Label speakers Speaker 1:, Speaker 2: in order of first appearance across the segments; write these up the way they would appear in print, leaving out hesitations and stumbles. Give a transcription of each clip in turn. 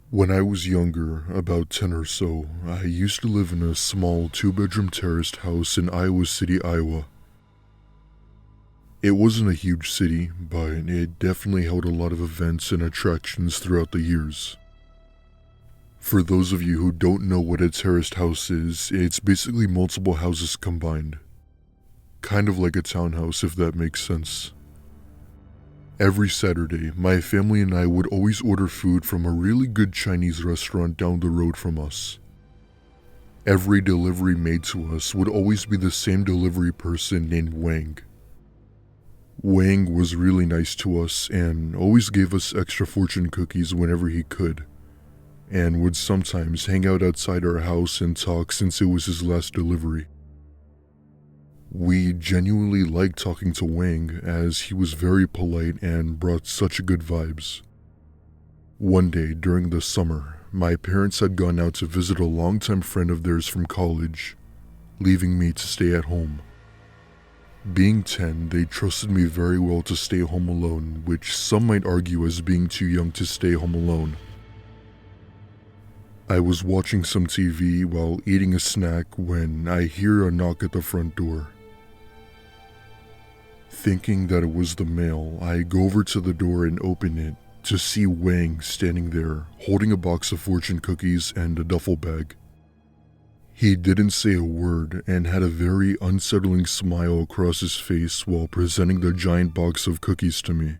Speaker 1: When I was younger, about 10 or so, I used to live in a small two-bedroom terraced house in Iowa City, Iowa. It wasn't a huge city, but it definitely held a lot of events and attractions throughout the years. For those of you who don't know what a terraced house is, it's basically multiple houses combined. Kind of like a townhouse, if that makes sense. Every Saturday, my family and I would always order food from a really good Chinese restaurant down the road from us. Every delivery made to us would always be the same delivery person named Wang. Wang was really nice to us and always gave us extra fortune cookies whenever he could, and would sometimes hang out outside our house and talk since it was his last delivery. We genuinely liked talking to Wang as he was very polite and brought such good vibes. One day during the summer, my parents had gone out to visit a longtime friend of theirs from college, leaving me to stay at home. Being 10, they trusted me very well to stay home alone, which some might argue as being too young to stay home alone. I was watching some TV while eating a snack when I hear a knock at the front door. Thinking that it was the mail, I go over to the door and open it to see Wang standing there, holding a box of fortune cookies and a duffel bag. He didn't say a word and had a very unsettling smile across his face while presenting the giant box of cookies to me.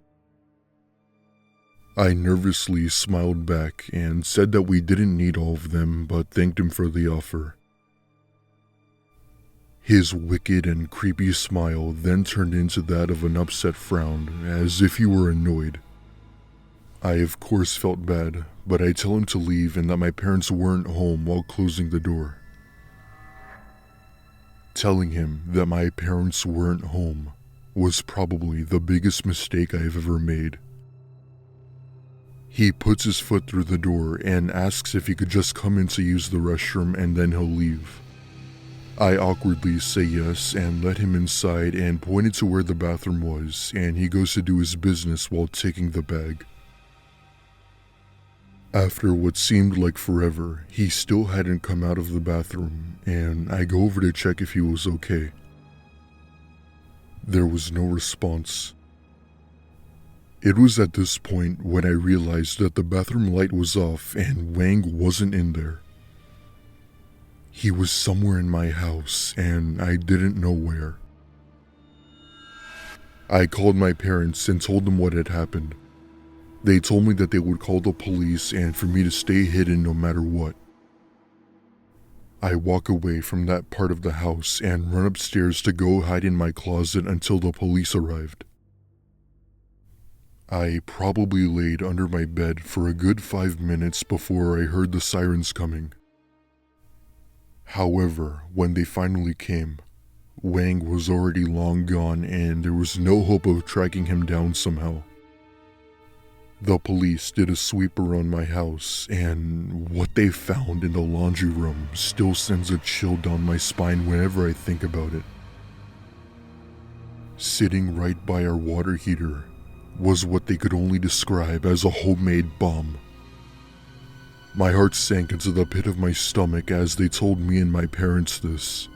Speaker 1: I nervously smiled back and said that we didn't need all of them, but thanked him for the offer. His wicked and creepy smile then turned into that of an upset frown, as if he were annoyed. I of course felt bad, but I tell him to leave and that my parents weren't home while closing the door. Telling him that my parents weren't home was probably the biggest mistake I've ever made. He puts his foot through the door and asks if he could just come in to use the restroom and then he'll leave. I awkwardly say yes and let him inside and pointed to where the bathroom was, and he goes to do his business while taking the bag. After what seemed like forever, he still hadn't come out of the bathroom, and I go over to check if he was okay. There was no response. It was at this point when I realized that the bathroom light was off and Wang wasn't in there. He was somewhere in my house, and I didn't know where. I called my parents and told them what had happened. They told me that they would call the police and for me to stay hidden no matter what. I walk away from that part of the house and run upstairs to go hide in my closet until the police arrived. I probably laid under my bed for a good 5 minutes before I heard the sirens coming. However, when they finally came, Wang was already long gone and there was no hope of tracking him down somehow. The police did a sweep around my house, and what they found in the laundry room still sends a chill down my spine whenever I think about it. Sitting right by our water heater was what they could only describe as a homemade bomb. My heart sank into the pit of my stomach as they told me and my parents this.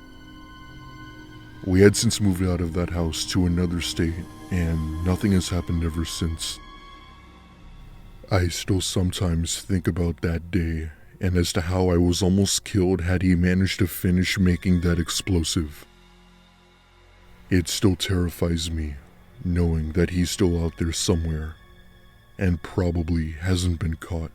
Speaker 1: We had since moved out of that house to another state, and nothing has happened ever since. I still sometimes think about that day and as to how I was almost killed had he managed to finish making that explosive. It still terrifies me, knowing that he's still out there somewhere, and probably hasn't been caught.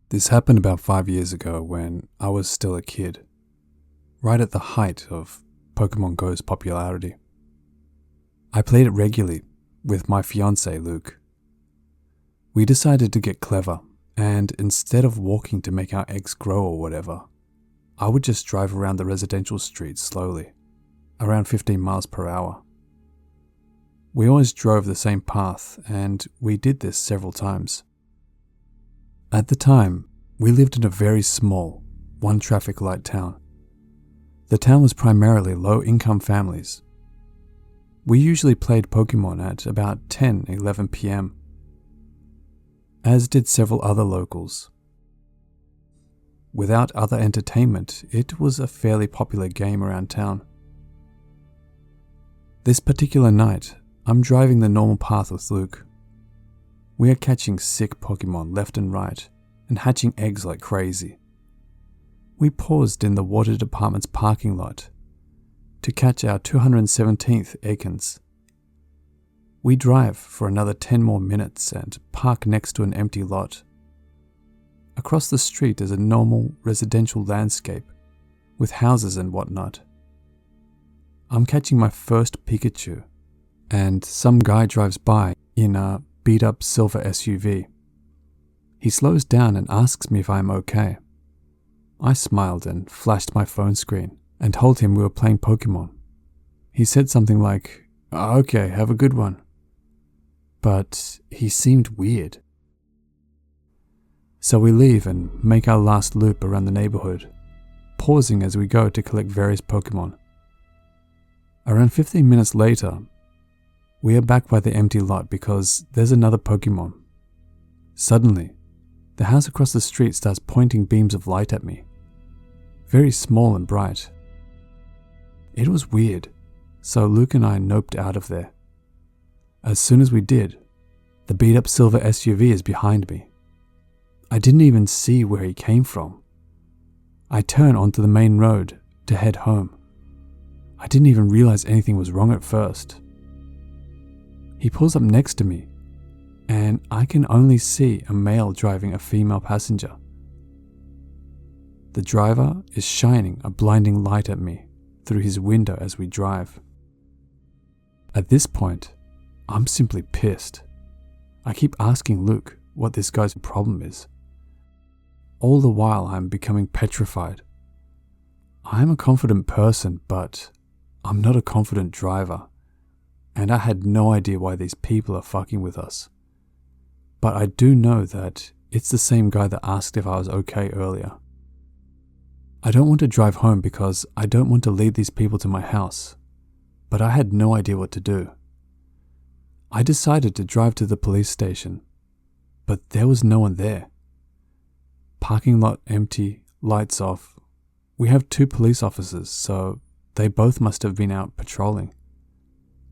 Speaker 2: This happened about 5 years ago when I was still a kid, right at the height of Pokemon Go's popularity. I played it regularly with my fiancé Luke. We decided to get clever, and instead of walking to make our eggs grow or whatever, I would just drive around the residential streets slowly, around 15 miles per hour. We always drove the same path, and we did this several times. At the time, We lived in a very small, one traffic light town. The town was primarily low-income families. We usually played Pokemon at about 10-11 p.m., as did several other locals. Without other entertainment, it was a fairly popular game around town. This particular night, I'm driving the normal path with Luke. We are catching sick Pokemon left and right, and hatching eggs like crazy. We paused in the water department's parking lot to catch our 217th Ekans. We drive for another 10 more minutes and park next to an empty lot. Across the street is a normal residential landscape with houses and whatnot. I'm catching my first Pikachu, and some guy drives by in a beat-up silver SUV. He slows down and asks me if I am okay. I smiled and flashed my phone screen and told him we were playing Pokemon. He said something like, "Okay, have a good one." But he seemed weird. So we leave and make our last loop around the neighborhood, pausing as we go to collect various Pokemon. Around 15 minutes later, we are back by the empty lot because there's another Pokemon. Suddenly, the house across the street starts pointing beams of light at me, very small and bright. It was weird, so Luke and I noped out of there. As soon as we did, the beat-up silver SUV is behind me. I didn't even see where he came from. I turn onto the main road to head home. I didn't even realize anything was wrong at first. He pulls up next to me, and I can only see a male driving a female passenger. The driver is shining a blinding light at me through his window as we drive. At this point, I'm simply pissed. I keep asking Luke what this guy's problem is. All the while I'm becoming petrified. I am a confident person, but I'm not a confident driver, and I had no idea why these people are fucking with us. But I do know that it's the same guy that asked if I was okay earlier. I don't want to drive home because I don't want to lead these people to my house, but I had no idea what to do. I decided to drive to the police station, but there was no one there. Parking lot empty, lights off. We have 2 police officers, so they both must have been out patrolling.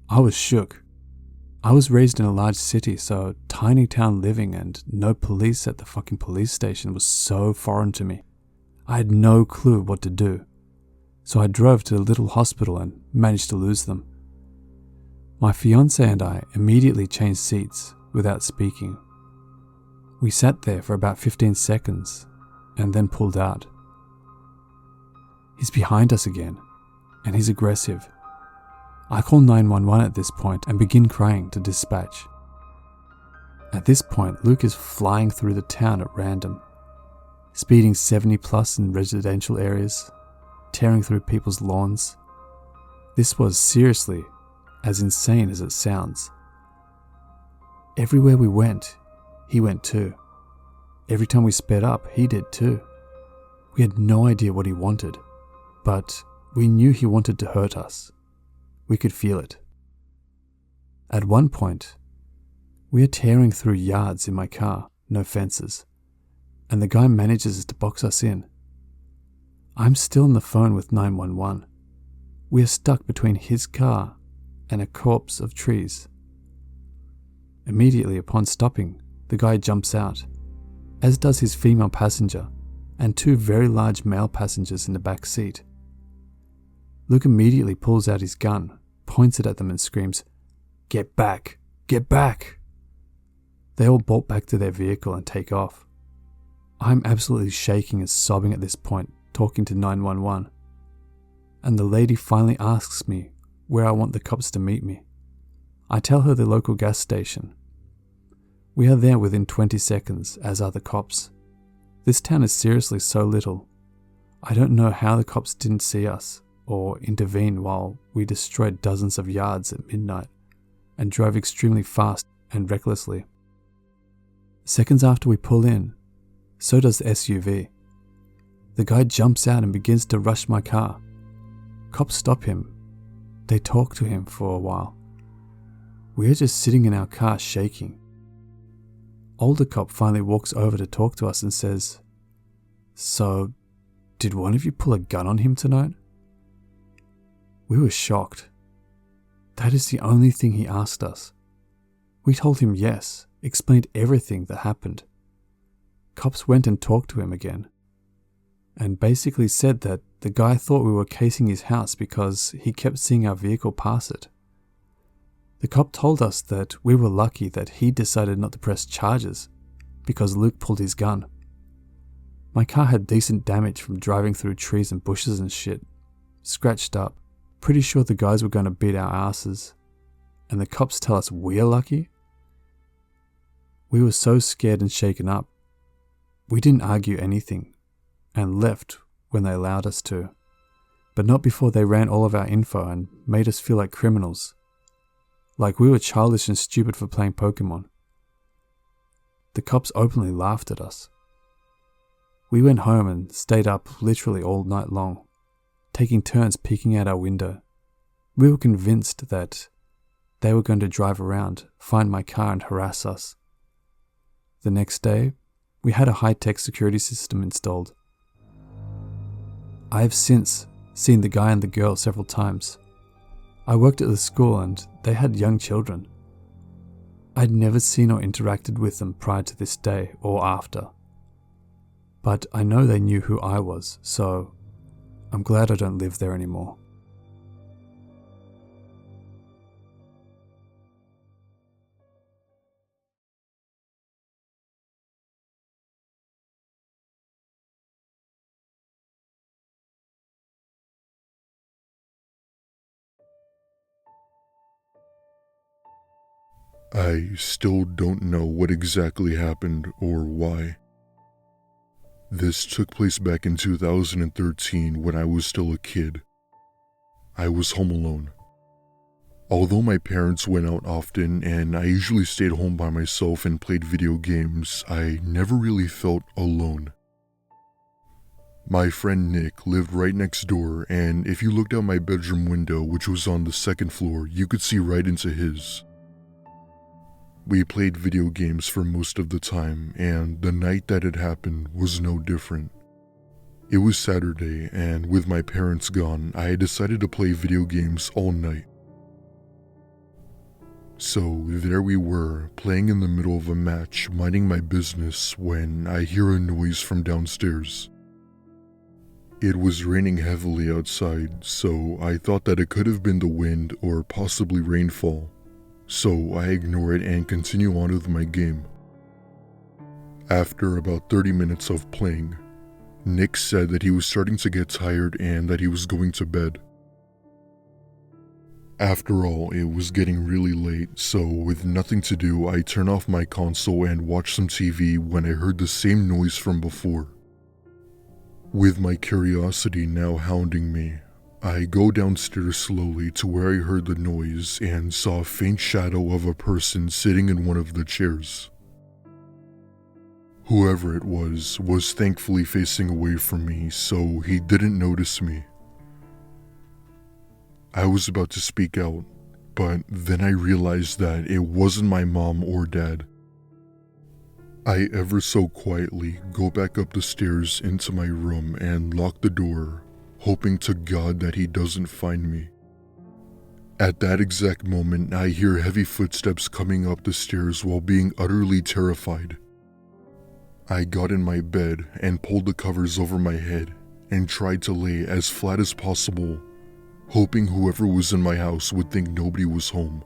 Speaker 2: I was shook. I was raised in a large city, so tiny town living and no police at the fucking police station was so foreign to me. I had no clue what to do, so I drove to a little hospital and managed to lose them. My fiancé and I immediately changed seats without speaking. We sat there for about 15 seconds and then pulled out. He's behind us again, and he's aggressive. I call 911 at this point and begin crying to dispatch. At this point, Luke is flying through the town at random, speeding 70 plus in residential areas, tearing through people's lawns. This was seriously as insane as it sounds. Everywhere we went, he went too. Every time we sped up, he did too. We had no idea what he wanted, but we knew he wanted to hurt us. We could feel it. At one point, we are tearing through yards in my car, no fences, and the guy manages to box us in. I'm still on the phone with 911. We are stuck between his car and a corpse of trees. Immediately upon stopping, the guy jumps out, as does his female passenger and 2 very large male passengers in the back seat. Luke immediately pulls out his gun, points it at them and screams, "Get back! Get back!" They all bolt back to their vehicle and take off. I'm absolutely shaking and sobbing at this point, talking to 911. And the lady finally asks me where I want the cops to meet me. I tell her the local gas station. We are there within 20 seconds, as are the cops. This town is seriously so little. I don't know how the cops didn't see us or intervene while we destroyed dozens of yards at midnight and drove extremely fast and recklessly. Seconds after we pull in, So does the SUV. The guy jumps out and begins to rush my car. Cops stop him. They talk to him for a while. We are just sitting in our car shaking. Older cop finally walks over to talk to us and says, "So, did one of you pull a gun on him tonight?" We were shocked. That is the only thing he asked us. We told him yes, explained everything that happened. Cops went and talked to him again, and basically said that the guy thought we were casing his house because he kept seeing our vehicle pass it. The cop told us that we were lucky that he decided not to press charges because Luke pulled his gun. My car had decent damage from driving through trees and bushes and shit, scratched up. Pretty sure the guys were going to beat our asses, and the cops tell us we're lucky? We were so scared and shaken up. We didn't argue anything, and left when they allowed us to, but not before they ran all of our info and made us feel like criminals, like we were childish and stupid for playing Pokemon. The cops openly laughed at us. We went home and stayed up literally all night long, taking turns peeking out our window. We were convinced that they were going to drive around, find my car and harass us. The next day, we had a high-tech security system installed. I have since seen the guy and the girl several times. I worked at the school and they had young children. I'd never seen or interacted with them prior to this day or after. But I know they knew who I was, so I'm glad I don't live there anymore.
Speaker 1: I still don't know what exactly happened or why. This took place back in 2013 when I was still a kid. I was home alone. Although my parents went out often and I usually stayed home by myself and played video games, I never really felt alone. My friend Nick lived right next door, and if you looked out my bedroom window, which was on the second floor, you could see right into his. We played video games for most of the time, and the night that it happened was no different. It was Saturday, and with my parents gone, I had decided to play video games all night. So there we were, playing in the middle of a match, minding my business, when I hear a noise from downstairs. It was raining heavily outside, so I thought that it could have been the wind or possibly rainfall. So I ignore it and continue on with my game. After about 30 minutes of playing, Nick said that he was starting to get tired and that he was going to bed. After all, it was getting really late, so with nothing to do, I turned off my console and watched some TV when I heard the same noise from before. With my curiosity now hounding me, I go downstairs slowly to where I heard the noise and saw a faint shadow of a person sitting in one of the chairs. Whoever it was thankfully facing away from me, so he didn't notice me. I was about to speak out, but then I realized that it wasn't my mom or dad. I ever so quietly go back up the stairs into my room and lock the door, hoping to God that he doesn't find me. At that exact moment, I hear heavy footsteps coming up the stairs while being utterly terrified. I got in my bed and pulled the covers over my head and tried to lay as flat as possible, hoping whoever was in my house would think nobody was home.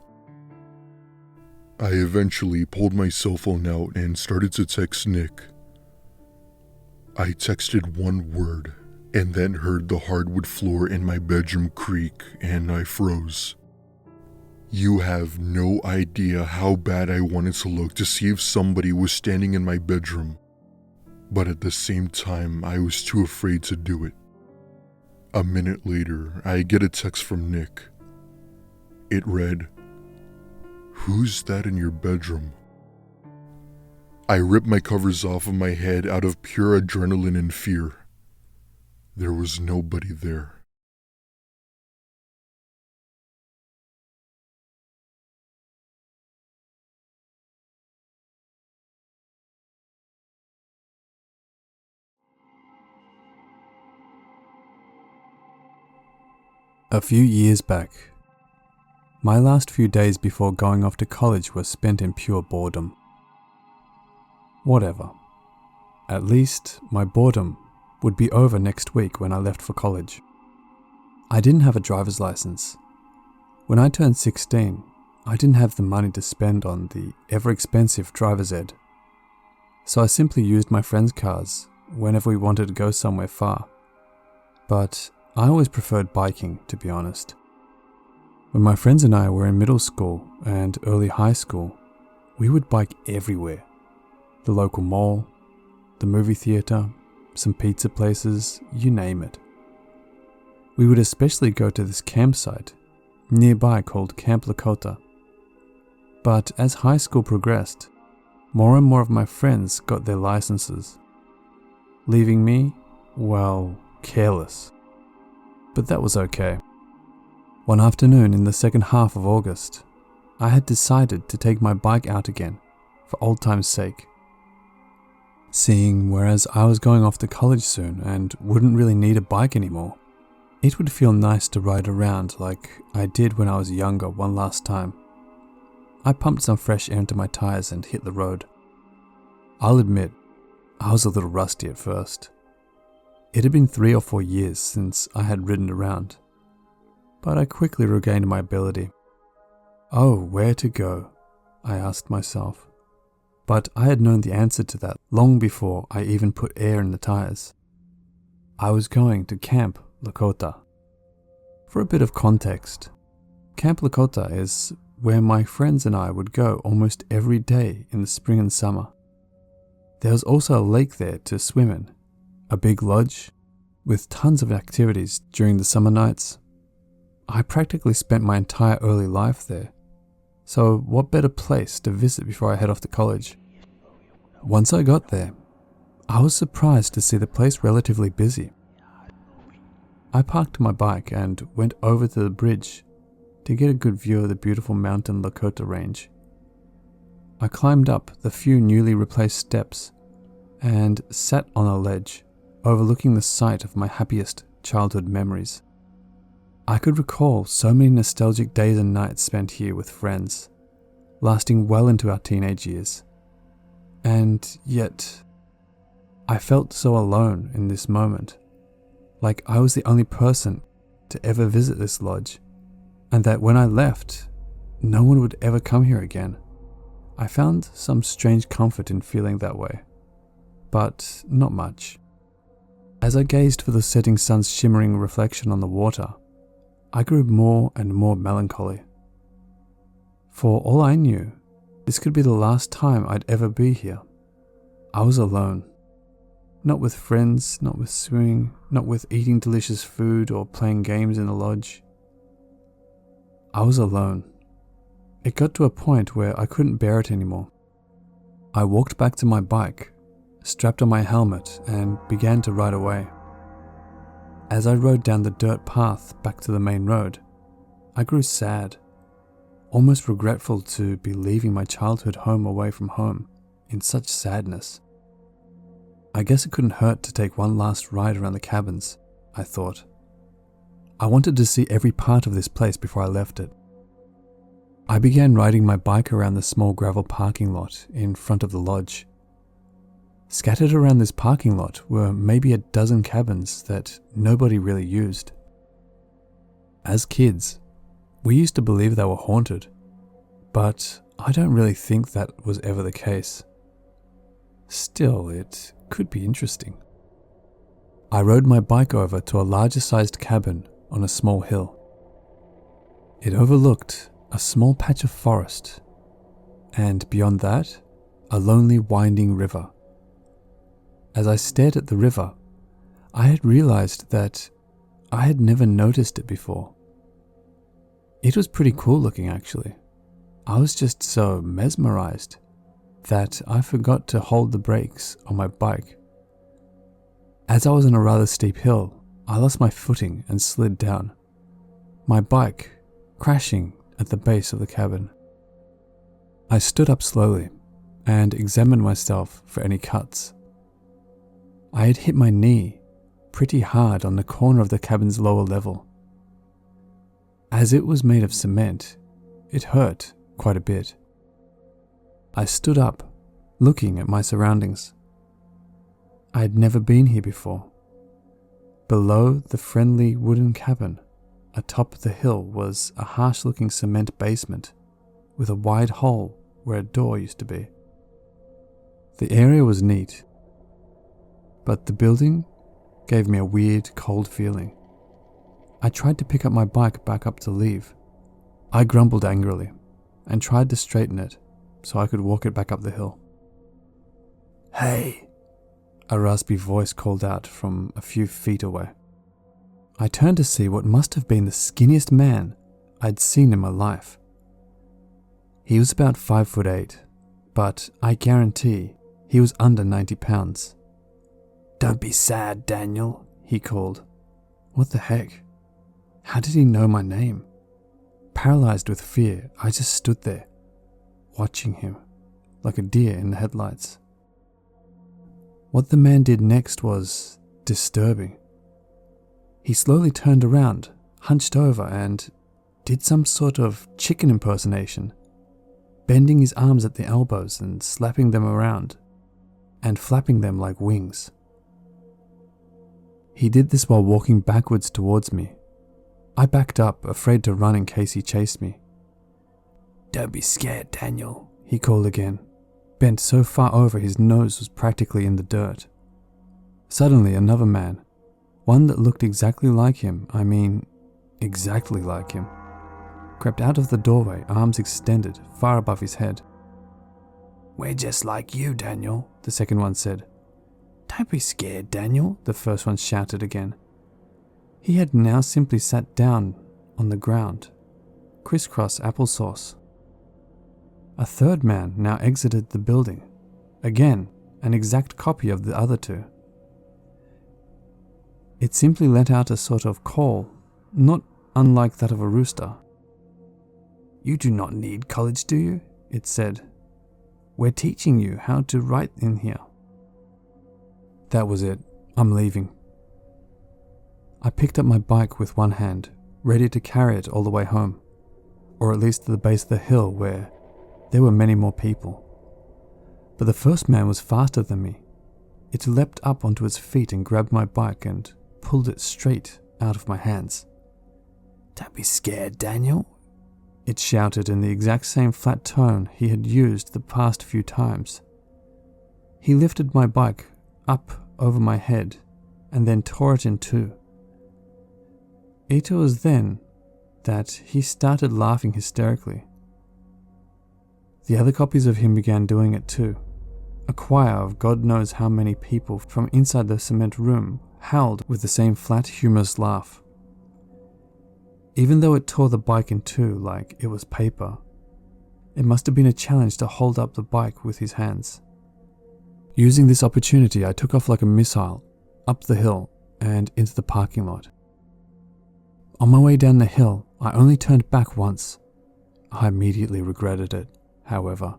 Speaker 1: I eventually pulled my cell phone out and started to text Nick. I texted one word and then heard the hardwood floor in my bedroom creak and I froze. You have no idea how bad I wanted to look to see if somebody was standing in my bedroom, but at the same time I was too afraid to do it. A minute later, I get a text from Nick. It read, "Who's that in your bedroom?" I ripped my covers off of my head out of pure adrenaline and fear. There was nobody there.
Speaker 2: A few years back, my last few days before going off to college were spent in pure boredom. Whatever. At least my boredom would be over next week when I left for college. I didn't have a driver's license. When I turned 16, I didn't have the money to spend on the ever-expensive driver's ed. So I simply used my friends' cars whenever we wanted to go somewhere far. But I always preferred biking, to be honest. When my friends and I were in middle school and early high school, we would bike everywhere. The local mall, the movie theater, some pizza places, you name it. We would especially go to this campsite nearby called Campkota. But as high school progressed, more and more of my friends got their licenses, leaving me, well, careless. But that was okay. One afternoon in the second half of August, I had decided to take my bike out again, for old time's sake. Seeing whereas I was going off to college soon and wouldn't really need a bike anymore, it would feel nice to ride around like I did when I was younger one last time. I pumped some fresh air into my tires and hit the road. I'll admit, I was a little rusty at first. It had been 3 or 4 years since I had ridden around, but I quickly regained my ability. Oh, where to go? I asked myself. But I had known the answer to that long before I even put air in the tires. I was going to Camp Lakota. For a bit of context, Camp Lakota is where my friends and I would go almost every day in the spring and summer. There was also a lake there to swim in, a big lodge with tons of activities during the summer nights. I practically spent my entire early life there, so what better place to visit before I head off to college? Once I got there, I was surprised to see the place relatively busy. I parked my bike and went over to the bridge to get a good view of the beautiful mountain Lakota range. I climbed up the few newly replaced steps and sat on a ledge overlooking the site of my happiest childhood memories. I could recall so many nostalgic days and nights spent here with friends, lasting well into our teenage years. And yet, I felt so alone in this moment, like I was the only person to ever visit this lodge, and that when I left, no one would ever come here again. I found some strange comfort in feeling that way, but not much. As I gazed for the setting sun's shimmering reflection on the water, I grew more and more melancholy. For all I knew, this could be the last time I'd ever be here. I was alone. Not with friends, not with swimming, not with eating delicious food or playing games in the lodge. I was alone. It got to a point where I couldn't bear it anymore. I walked back to my bike, strapped on my helmet, and began to ride away. As I rode down the dirt path back to the main road, I grew sad, almost regretful to be leaving my childhood home away from home in such sadness. I guess it couldn't hurt to take one last ride around the cabins, I thought. I wanted to see every part of this place before I left it. I began riding my bike around the small gravel parking lot in front of the lodge. Scattered around this parking lot were maybe a dozen cabins that nobody really used. As kids, we used to believe they were haunted, but I don't really think that was ever the case. Still, it could be interesting. I rode my bike over to a larger sized cabin on a small hill. It overlooked a small patch of forest, and beyond that, a lonely winding river. As I stared at the river, I had realized that I had never noticed it before. It was pretty cool looking actually. I was just so mesmerized. that I forgot to hold the brakes on my bike. As I was on a rather steep hill, I lost my footing and slid down, my bike crashing at the base of the cabin. I stood up slowly and examined myself for any cuts. I had hit my knee pretty hard on the corner of the cabin's lower level. As it was made of cement, it hurt quite a bit. I stood up, looking at my surroundings. I had never been here before. Below the friendly wooden cabin, atop the hill, was a harsh-looking cement basement with a wide hole where a door used to be. The area was neat, but the building gave me a weird, cold feeling. I tried to pick up my bike back up to leave. I grumbled angrily and tried to straighten it so I could walk it back up the hill. "Hey!" a raspy voice called out from a few feet away. I turned to see what must have been the skinniest man I'd seen in my life. He was about 5'8", but I guarantee he was under 90 pounds. "Don't be sad, Daniel," he called. What the heck? How did he know my name? Paralyzed with fear, I just stood there, watching him, like a deer in the headlights. What the man did next was disturbing. He slowly turned around, hunched over, and did some sort of chicken impersonation, bending his arms at the elbows and slapping them around, and flapping them like wings. He did this while walking backwards towards me. I backed up, afraid to run in case he chased me. "Don't be scared, Daniel," he called again, bent so far over his nose was practically in the dirt. Suddenly another man, one that looked exactly like him, exactly like him, crept out of the doorway, arms extended far above his head. "We're just like you, Daniel," the second one said. "Don't be scared, Daniel," the first one shouted again. He had now simply sat down on the ground, crisscross applesauce. A third man now exited the building, again an exact copy of the other two. It simply let out a sort of call, not unlike that of a rooster. "You do not need college, do you?" it said. "We're teaching you how to write in here." That was it. I'm leaving. I picked up my bike with one hand, ready to carry it all the way home, or at least to the base of the hill where there were many more people. But the first man was faster than me. It leapt up onto its feet and grabbed my bike and pulled it straight out of my hands. "Don't be scared, Daniel," it shouted in the exact same flat tone he had used the past few times. He lifted my bike up over my head and then tore it in two. It was then that he started laughing hysterically. The other copies of him began doing it too. A choir of God knows how many people from inside the cement room howled with the same flat, humorous laugh. Even though it tore the bike in two like it was paper, it must have been a challenge to hold up the bike with his hands. Using this opportunity, I took off like a missile, up the hill and into the parking lot. On my way down the hill, I only turned back once. I immediately regretted it, however,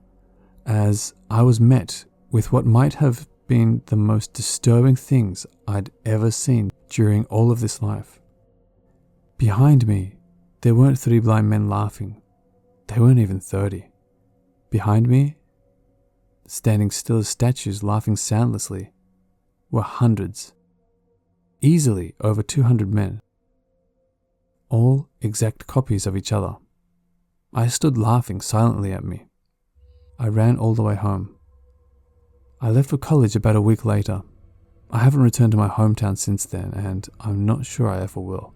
Speaker 2: as I was met with what might have been the most disturbing things I'd ever seen during all of this life. Behind me, there weren't three blind men laughing. They weren't even 30. Behind me, standing still as statues laughing soundlessly, were hundreds. Easily over 200 men. All exact copies of each other. I stood laughing silently at me. I ran all the way home. I left for college about a week later. I haven't returned to my hometown since then, and I'm not sure I ever will.